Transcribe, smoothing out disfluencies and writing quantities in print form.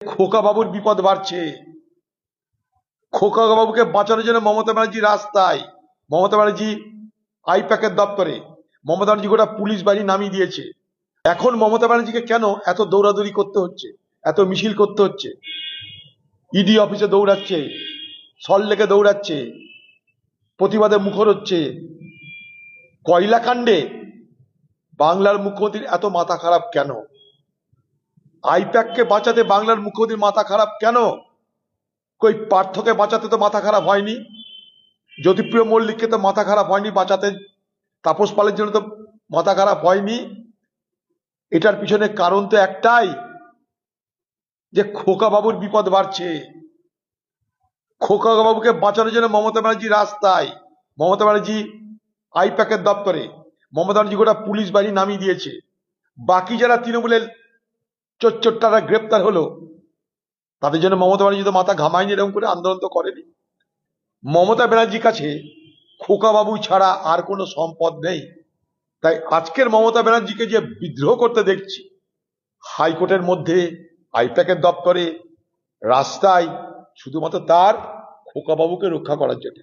খোকা বাবুর বিপদ বাড়ছে। খোকা বাবুকে বাঁচানোর জন্য মমতা ব্যানার্জি রাস্তায়, মমতা ব্যানার্জি আইপ্যাকের দপ্তরে, মমতা ব্যানার্জি গোটা পুলিশ বাহিনী নামিয়ে দিয়েছে। এখন মমতা ব্যানার্জিকে কেন এত দৌড়াদৌড়ি করতে হচ্ছে, এত মিছিল করতে হচ্ছে? ইডি অফিসে দৌড়াচ্ছে, সল্টলেকে দৌড়াচ্ছে, প্রতিবাদে মুখর হচ্ছে। কয়লা কাণ্ডে বাংলার মুখ্যমন্ত্রীর এত মাথা খারাপ কেন? আইপ্যাককে বাঁচাতে বাংলার মুখ্যমন্ত্রীর মাথা খারাপ কেন? কই পার্থকে বাঁচাতে তো মাথা খারাপ হয়নি, জ্যোতিপ্রিয় মল্লিককে তো মাথা খারাপ হয়নি বাঁচাতে, তাপস পালের জন্য তো মাথা খারাপ হয়নি। এটার পিছনে কারণ তো একটাই, যে খোকা বাবুর বিপদ বাড়ছে। খোকা বাবুকে বাঁচানোর জন্য মমতা ব্যানার্জি রাস্তায়, মমতা ব্যানার্জি আইপ্যাকের দপ্তরে, মমতা ব্যানার্জি গোটা পুলিশ বাহিনী নামিয়ে দিয়েছে। বাকি যারা তৃণমূলের চোরটারা গ্রেপ্তার হলো, তাদের জন্য মমতা ব্যানার্জি তো মাথা ঘামায়নি, এরকম করে আন্দোলন তো করেনি। মমতা ব্যানার্জির কাছে খোকা বাবু ছাড়া আর কোনো সম্পদ নেই। তাই আজকের মমতা ব্যানার্জিকে যে বিদ্রোহ করতে দেখছি, হাইকোর্টের মধ্যে, আইপ্যাকের দপ্তরে, রাস্তায়, শুধুমাত্র তার খোকা বাবুকে রক্ষা করার জন্য।